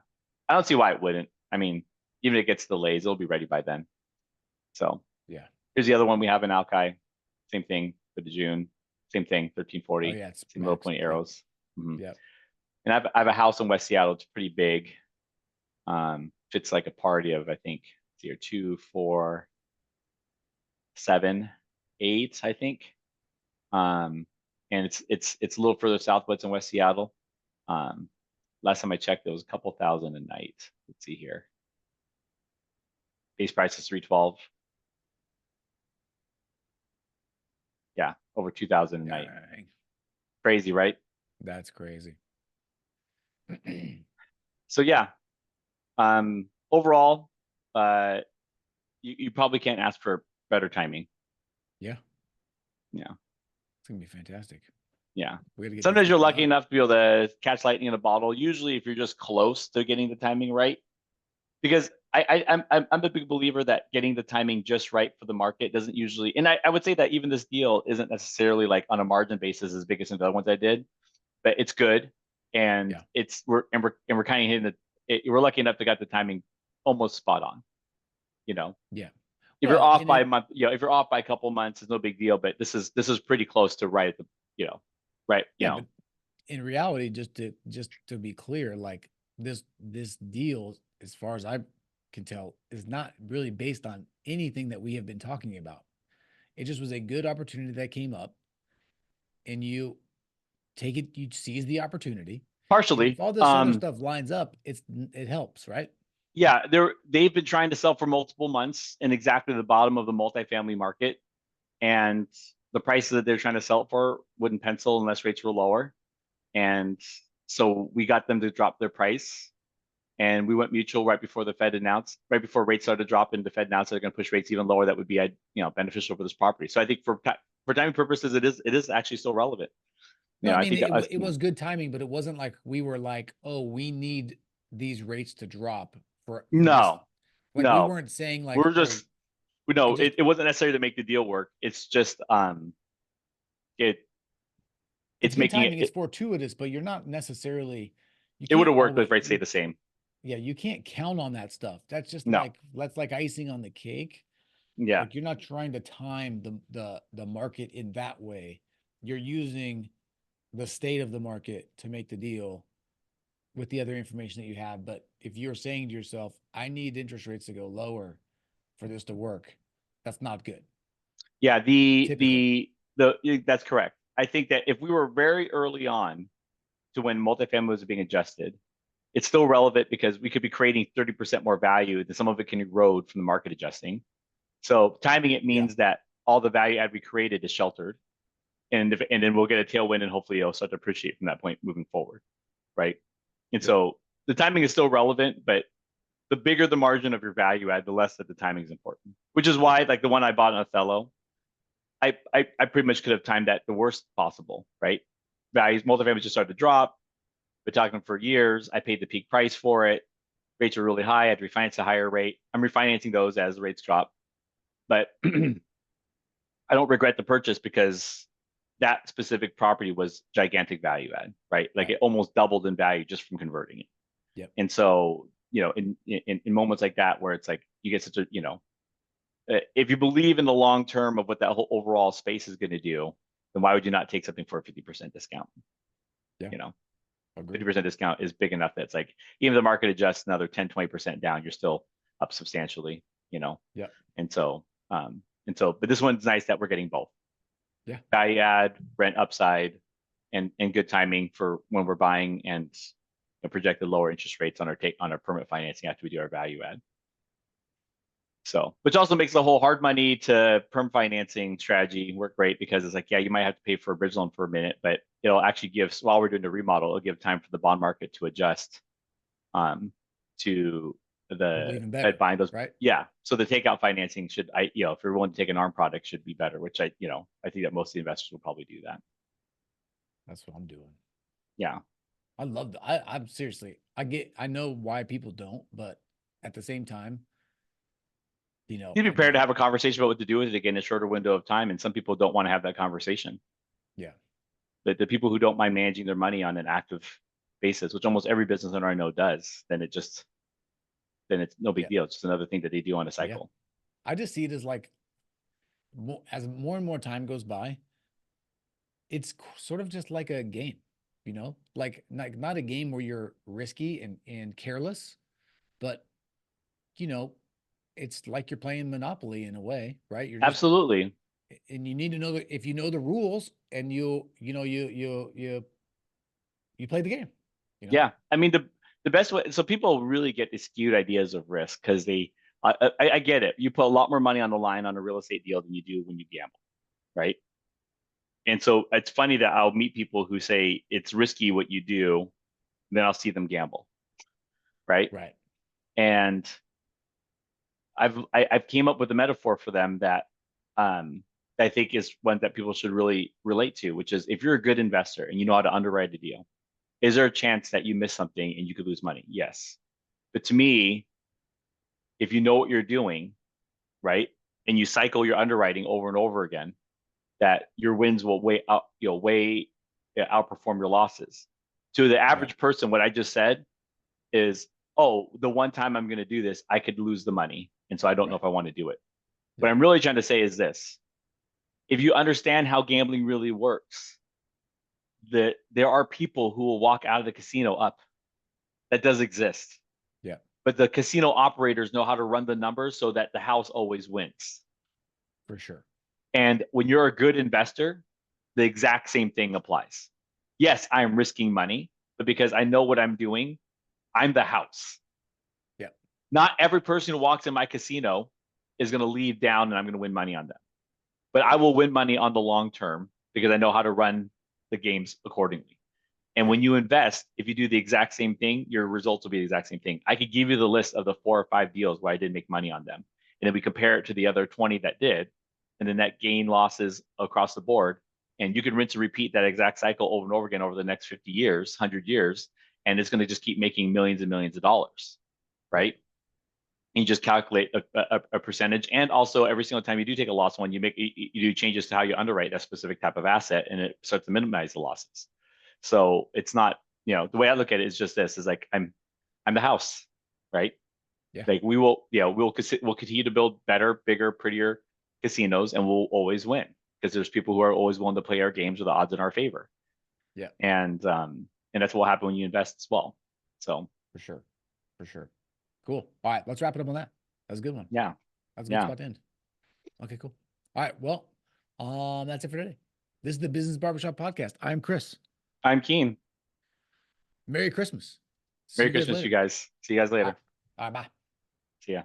B: I don't see why it wouldn't. I mean, even if it gets delays, it'll be ready by then. So
A: Yeah.
B: here's the other one we have in Alki. Same thing for the June. Same thing,
A: Oh
B: 1340.
A: yeah, it's
B: Same little
A: max.
B: pointy arrows. Mhm.
A: Yep.
B: And I have a house in West Seattle. It's pretty big. Fits like a party of I think it's here 2, 4, 7, 8. I think. And it's a little further south, but it's in West Seattle. Um, last time I checked, it was a couple thousand a night. Let's see here. Base price is 312. Yeah, over 2,000 a night.
A: Dang.
B: Crazy, right?
A: That's crazy.
B: So yeah, overall, you probably can't ask for better timing.
A: Yeah,
B: Yeah,
A: it's gonna be fantastic.
B: yeah.
A: We got to get these
B: Sometimes
A: things
B: you're lucky
A: done.
B: enough to be able to catch lightning in a bottle. Usually, if you're just close to getting the timing right, because I'm a big believer that getting the timing just right for the market doesn't usually, and I would say that even this deal isn't necessarily like on a margin basis as big as some of the other ones I did, but it's good, and
A: Yeah.
B: we're kind of hitting we're lucky enough to got the timing almost spot on. You know,
A: Yeah.
B: if you're
A: Well,
B: off
A: and
B: by a
A: it
B: month, if you're off by a couple months, it's no big deal. But this is pretty close to right at the, right,
A: yeah, but in reality, just to be clear, like this deal, as far as I can tell, is not really based on anything that we have been talking about. It just was a good opportunity that came up, and you take it, you seize the opportunity. And if
B: partially.
A: all this other stuff lines up, it helps, right?
B: Yeah, they've been trying to sell for multiple months in exactly the bottom of the multifamily market, and the prices that they're trying to sell it for wouldn't pencil unless rates were lower. And so we got them to drop their price, and we went mutual right before the Fed announced, right before rates started dropping. The Fed announced they're going to push rates even lower. That would be, beneficial for this property. So I think for timing purposes, it is actually still relevant.
A: No, I
B: I
A: mean
B: think
A: it was good timing, but it wasn't like we were like, oh, we need these rates to drop for this.
B: no,
A: Like we
B: no,
A: weren't saying like,
B: we're
A: oh,
B: just no.
A: it just
B: It wasn't necessary to make the deal work. It's just it
A: it's
B: it's
A: good
B: making
A: timing. It's
B: it
A: fortuitous, but you're not necessarily you
B: it would
A: can't
B: have worked
A: always
B: if rates stayed the same.
A: yeah, you can't count on that stuff. That's just
B: No,
A: like that's like icing on the cake.
B: yeah,
A: Like you're not trying to time the market in that way. You're using the state of the market to make the deal with the other information that you have. But if you're saying to yourself, I need interest rates to go lower for this to work, that's not good.
B: yeah.
A: Typically.
B: That's correct. I think that if we were very early on to when multifamily was being adjusted, it's still relevant because we could be creating 30% more value, and some of it can erode from the market adjusting. So timing it
A: Yeah.
B: means that all the value add we created is sheltered, and then we'll get a tailwind, and hopefully it'll start to appreciate from that point moving forward, right? And
A: Yep.
B: so the timing is still relevant, but the bigger the margin of your value add, the less that the timing is important. Which is
A: Yep.
B: why, like the one I bought in Othello, I pretty much could have timed that the worst possible, right? Values, multifamily just started to drop. Been talking for years. I paid the peak price for it. Rates are really high. I had to refinance a higher rate. I'm refinancing those as the rates drop, but I don't regret the purchase because that specific property was gigantic value add, right? Like
A: Right.
B: it almost doubled in value just from converting it.
A: Yep.
B: And so, in moments like that where it's like you get such a, if you believe in the long term of what that whole overall space is going to do, then why would you not take something for a 50% discount?
A: Yeah.
B: You know,
A: Agree.
B: 50% discount is big enough that it's like, even if the market adjusts another 10, 20% down, you're still up substantially,
A: Yeah.
B: And so, but this one's nice that we're getting both.
A: Yeah.
B: Value add, rent upside, and good timing for when we're buying, and projected lower interest rates on our permanent financing after we do our value add. So, which also makes the whole hard money to perm financing strategy work great, because it's like, yeah, you might have to pay for a bridge loan for a minute, but it'll actually give, while we're doing the remodel, it'll give time for the bond market to adjust to
A: Probably even better,
B: buying those.
A: right?
B: Yeah. So the takeout financing should, if you're willing to take an ARM product, should be better, which I think that most of the investors will probably do that.
A: That's what I'm doing.
B: Yeah.
A: I love that. I'm seriously, I know why people don't, but at the same time,
B: You'd be
A: I
B: prepared to
A: get,
B: have a conversation about what to do with it again in a shorter window of time. And some people don't want to have that conversation.
A: yeah,
B: But the people who don't mind managing their money on an active basis, which almost every business owner I know does, then it's no big
A: yeah,
B: deal. It's just another thing that they do on a
A: yeah.
B: cycle.
A: I just see it as like, as more and more time goes by, it's sort of just like a game, like not a game where you're risky and careless, but it's like you're playing Monopoly in a way, right? You're just,
B: Absolutely.
A: and you need to know that if you know the rules and you play the game,
B: Yeah. I mean, the best way, so people really get these skewed ideas of risk because I get it. You put a lot more money on the line on a real estate deal than you do when you gamble, right? And so it's funny that I'll meet people who say it's risky what you do, then I'll see them gamble, right?
A: Right.
B: And I've came up with a metaphor for them that I think is one that people should really relate to, which is, if you're a good investor and you know how to underwrite a deal, is there a chance that you miss something and you could lose money? Yes. But to me, if you know what you're doing, right, and you cycle your underwriting over and over again, that your wins will outperform your losses. To the
A: Right.
B: average person, what I just said is, oh, the one time I'm going to do this, I could lose the money, and so I don't know
A: Right.
B: if I want to do it. What
A: Yeah.
B: I'm really trying to say is this: if you understand how gambling really works, that there are people who will walk out of the casino up. That does exist.
A: Yeah.
B: But the casino operators know how to run the numbers so that the house always wins.
A: For sure.
B: And when you're a good investor, the exact same thing applies. Yes, I'm risking money, but because I know what I'm doing, I'm the house.
A: Yeah.
B: Not every person who walks in my casino is going to leave down and I'm going to win money on them. But I will win money on the long term because I know how to run the games accordingly. And when you invest, if you do the exact same thing, your results will be the exact same thing. I could give you the list of the 4 or 5 deals where I did make money on them. And then we compare it to the other 20 that did, and the net gain losses across the board. And you can rinse and repeat that exact cycle over and over again over the next 50 years, 100 years, and it's going to just keep making millions and millions of dollars, right? And you just calculate a percentage. And also, every single time you do take a loss one, you do changes to how you underwrite that specific type of asset, and it starts to minimize the losses. So it's not, the way I look at it is just this: is like I'm the house, right?
A: Yeah.
B: Like we'll continue to build better, bigger, prettier casinos, and we'll always win because there's people who are always willing to play our games with the odds in our favor.
A: Yeah.
B: And that's what will happen when you invest as well. So
A: For sure. For sure. Cool. All right. Let's wrap it up on that. That's a good one.
B: yeah,
A: That's a good spot to end. Okay, cool. All right. Well, that's it for today. This is the Business Barbershop Podcast. I'm Chris.
B: I'm keen.
A: Merry Christmas. See
B: Merry
A: you guys
B: Christmas,
A: later.
B: you guys. See you guys later.
A: All right. Bye.
B: See ya.